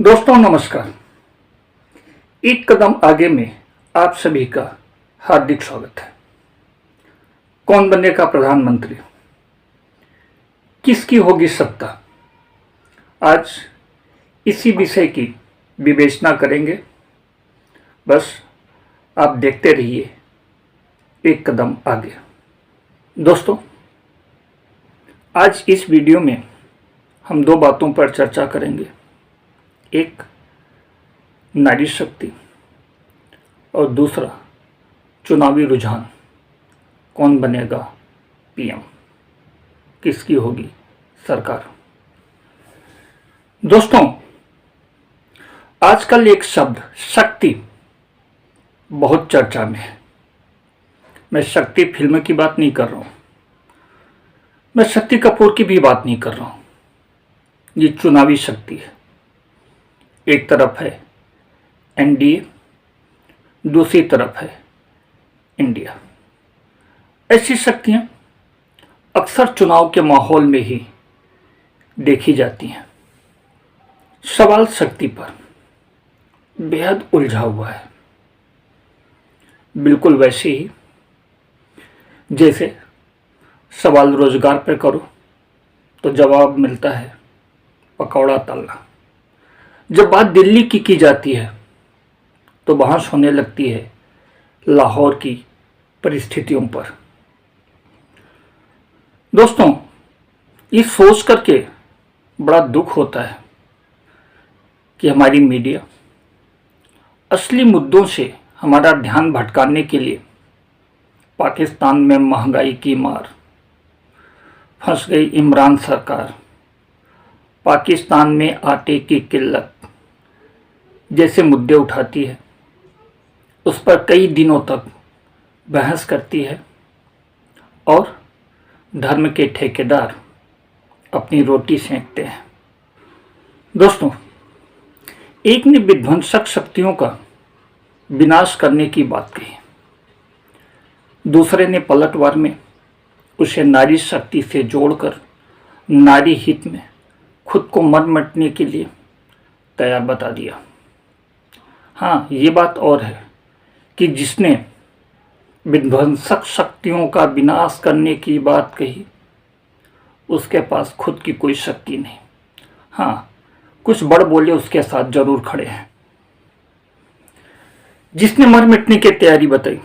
दोस्तों नमस्कार। एक कदम आगे में आप सभी का हार्दिक स्वागत है। कौन बनेगा प्रधानमंत्री, किसकी होगी सत्ता, आज इसी विषय की विवेचना करेंगे। बस आप देखते रहिए एक कदम आगे। दोस्तों, आज इस वीडियो में हम दो बातों पर चर्चा करेंगे। एक, नारी शक्ति, और दूसरा चुनावी रुझान। कौन बनेगा पीएम, किसकी होगी सरकार। दोस्तों, आजकल एक शब्द शक्ति बहुत चर्चा में है। मैं शक्ति फिल्म की बात नहीं कर रहा हूं, मैं शक्ति कपूर की भी बात नहीं कर रहा हूं। ये चुनावी शक्ति है। एक तरफ है एनडीए, दूसरी तरफ है इंडिया। ऐसी शक्तियां अक्सर चुनाव के माहौल में ही देखी जाती हैं। सवाल शक्ति पर बेहद उलझा हुआ है, बिल्कुल वैसे ही जैसे सवाल रोजगार पर करो तो जवाब मिलता है पकौड़ा तलना। जब बात दिल्ली की जाती है तो बहस होने लगती है लाहौर की परिस्थितियों पर। दोस्तों, ये सोच करके बड़ा दुख होता है कि हमारी मीडिया असली मुद्दों से हमारा ध्यान भटकाने के लिए पाकिस्तान में महंगाई की मार, फंस गई इमरान सरकार, पाकिस्तान में आटे की किल्लत जैसे मुद्दे उठाती है। उस पर कई दिनों तक बहस करती है और धर्म के ठेकेदार अपनी रोटी सेंकते हैं। दोस्तों, एक ने विध्वंसक शक्तियों का विनाश करने की बात कही, दूसरे ने पलटवार में उसे नारी शक्ति से जोड़कर नारी हित में खुद को मर मिटने के लिए तैयार बता दिया। हाँ, ये बात और है कि जिसने विध्वंसक शक्तियों का विनाश करने की बात कही उसके पास खुद की कोई शक्ति नहीं। हाँ, कुछ बड़ बोले उसके साथ जरूर खड़े हैं। जिसने मर मिटने की तैयारी बताई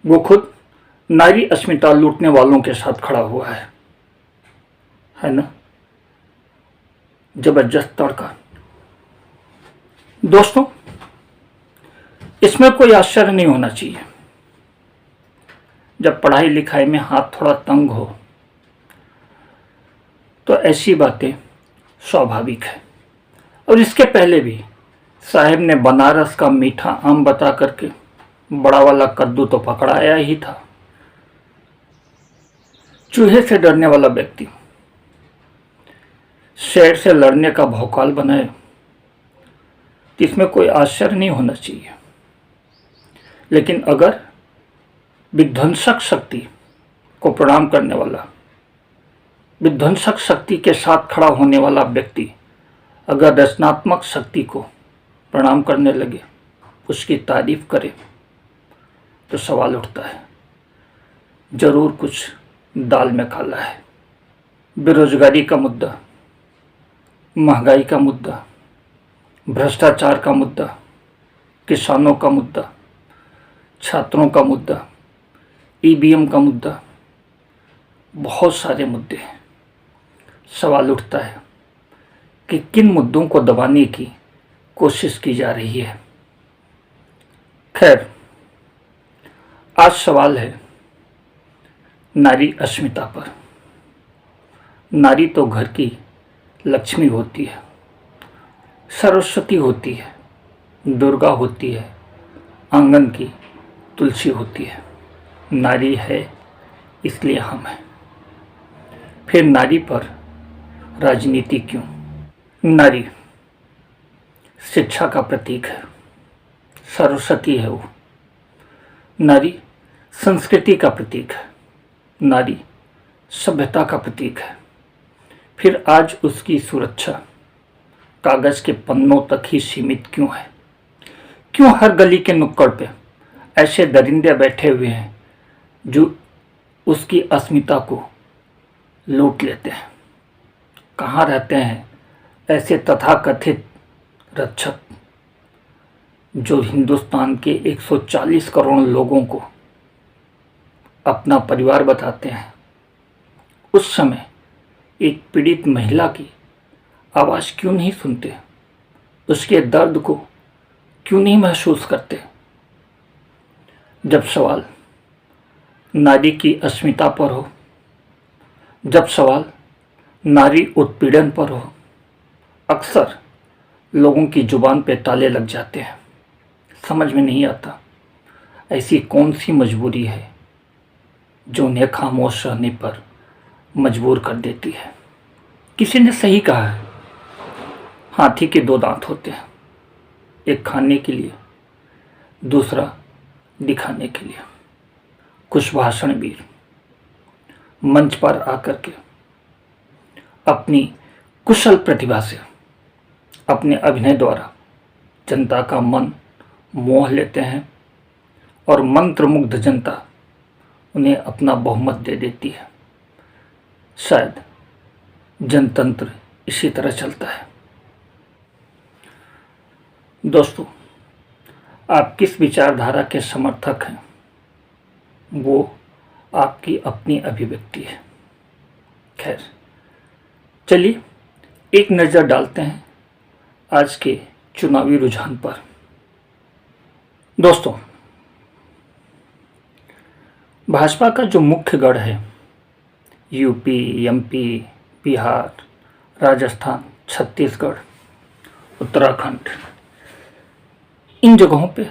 वो खुद नारी अस्मिता लूटने वालों के साथ खड़ा हुआ है ना। जबरदस्त तड़का। दोस्तों, इसमें कोई आश्चर्य नहीं होना चाहिए। जब पढ़ाई लिखाई में हाथ थोड़ा तंग हो तो ऐसी बातें स्वाभाविक है। और इसके पहले भी साहब ने बनारस का मीठा आम बता करके बड़ा वाला कद्दू तो पकड़ाया ही था। चूहे से डरने वाला व्यक्ति शेर से लड़ने का भौकाल बनाए, इसमें कोई आश्चर्य नहीं होना चाहिए। लेकिन अगर विध्वंसक शक्ति को प्रणाम करने वाला, विध्वंसक शक्ति के साथ खड़ा होने वाला व्यक्ति अगर रचनात्मक शक्ति को प्रणाम करने लगे, उसकी तारीफ करे, तो सवाल उठता है जरूर कुछ दाल में काला है। बेरोजगारी का मुद्दा, महंगाई का मुद्दा, भ्रष्टाचार का मुद्दा, किसानों का मुद्दा, छात्रों का मुद्दा, ईवीएम का मुद्दा, बहुत सारे मुद्दे हैं। सवाल उठता है कि किन मुद्दों को दबाने की कोशिश की जा रही है। खैर, आज सवाल है नारी अस्मिता पर। नारी तो घर की लक्ष्मी होती है, सरस्वती होती है, दुर्गा होती है, आंगन की तुलसी होती है। नारी है इसलिए हम हैं। फिर नारी पर राजनीति क्यों? नारी शिक्षा का प्रतीक है, सरस्वती है वो। नारी संस्कृति का प्रतीक है, नारी सभ्यता का प्रतीक है। फिर आज उसकी सुरक्षा कागज़ के पन्नों तक ही सीमित क्यों है? क्यों हर गली के नुक्कड़ पे ऐसे दरिंदे बैठे हुए हैं जो उसकी अस्मिता को लूट लेते हैं? कहाँ रहते हैं ऐसे तथाकथित रक्षक जो हिंदुस्तान के 140 करोड़ लोगों को अपना परिवार बताते हैं? उस समय एक पीड़ित महिला की आवाज़ क्यों नहीं सुनते? उसके दर्द को क्यों नहीं महसूस करते? जब सवाल नारी की अस्मिता पर हो, जब सवाल नारी उत्पीड़न पर हो, अक्सर लोगों की जुबान पे ताले लग जाते हैं। समझ में नहीं आता ऐसी कौन सी मजबूरी है जो उन्हें खामोश रहने पर मजबूर कर देती है। किसी ने सही कहा है, हाथी के दो दांत होते हैं, एक खाने के लिए, दूसरा दिखाने के लिए। कुछ भाषणवीर मंच पर आकर के अपनी कुशल प्रतिभा से, अपने अभिनय द्वारा जनता का मन मोह लेते हैं और मंत्रमुग्ध जनता उन्हें अपना बहुमत दे देती है। शायद जनतंत्र इसी तरह चलता है। दोस्तों, आप किस विचारधारा के समर्थक हैं वो आपकी अपनी अभिव्यक्ति है। खैर, चलिए एक नज़र डालते हैं आज के चुनावी रुझान पर। दोस्तों, भाजपा का जो मुख्य गढ़ है, यूपी, एमपी, बिहार, राजस्थान, छत्तीसगढ़, उत्तराखंड, इन जगहों पे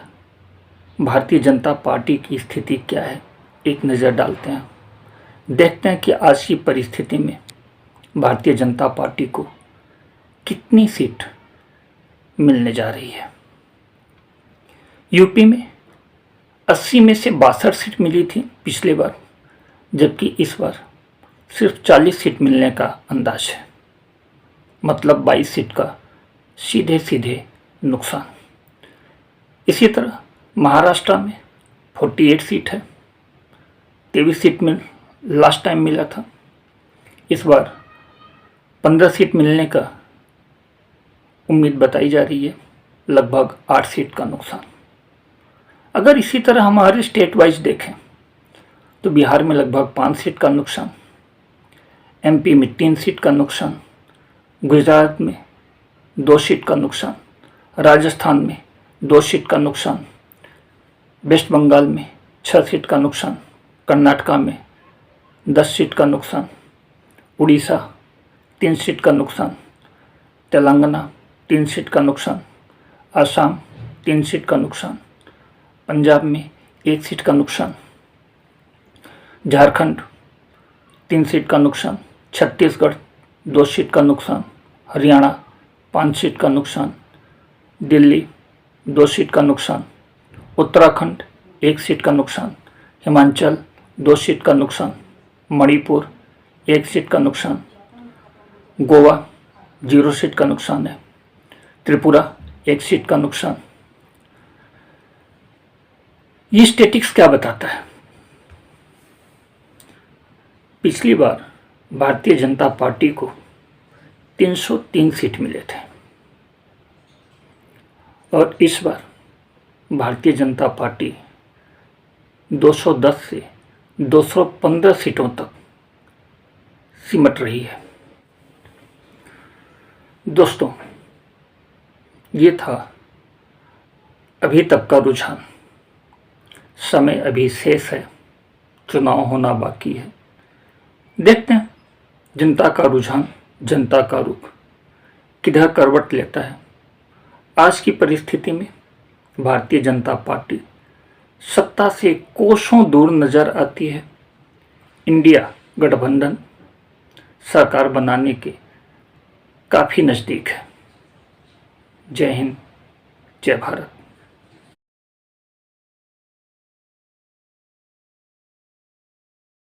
भारतीय जनता पार्टी की स्थिति क्या है, एक नज़र डालते हैं। देखते हैं कि आज की परिस्थिति में भारतीय जनता पार्टी को कितनी सीट मिलने जा रही है। यूपी में 80 में से 62 सीट मिली थी पिछले बार, जबकि इस बार सिर्फ 40 सीट मिलने का अंदाज है। मतलब 22 सीट का सीधे सीधे नुकसान। इसी तरह महाराष्ट्र में 48 सीट है, 23 सीट में लास्ट टाइम मिला था। इस बार 15 सीट मिलने का उम्मीद बताई जा रही है, लगभग 8 सीट का नुकसान। अगर इसी तरह हमारे स्टेट वाइज देखें तो बिहार में लगभग 5 सीट का नुकसान, एमपी में 3 सीट का नुकसान, गुजरात में 2 सीट का नुकसान, राजस्थान में 2 सीट का नुकसान, वेस्ट बंगाल में 6 सीट का नुकसान, कर्नाटका में 10 सीट का नुकसान, उड़ीसा 3 सीट का नुकसान, तेलंगाना 3 सीट का नुकसान, आसाम 3 सीट का नुकसान, पंजाब में 1 सीट का नुकसान, झारखंड 3 सीट का नुकसान, छत्तीसगढ़ 2 सीट का नुकसान, हरियाणा 5 सीट का नुकसान, दिल्ली 2 सीट का नुकसान, उत्तराखंड 1 सीट का नुकसान, हिमाचल 2 सीट का नुकसान, मणिपुर 1 सीट का नुकसान, गोवा 0 सीट का नुकसान है, त्रिपुरा 1 सीट का नुकसान। ये स्टैटिक्स क्या बताता है? पिछली बार भारतीय जनता पार्टी को 303 सीट मिले थे और इस बार भारतीय जनता पार्टी 210 से 215 सीटों तक सिमट रही है। दोस्तों, ये था अभी तक का रुझान। समय अभी शेष है, चुनाव होना बाकी है। देखते हैं जनता का रुझान, जनता का रुख किधर करवट लेता है। आज की परिस्थिति में भारतीय जनता पार्टी सत्ता से कोसों दूर नजर आती है। इंडिया गठबंधन सरकार बनाने के काफ़ी नज़दीक है। जय हिंद, जय भारत।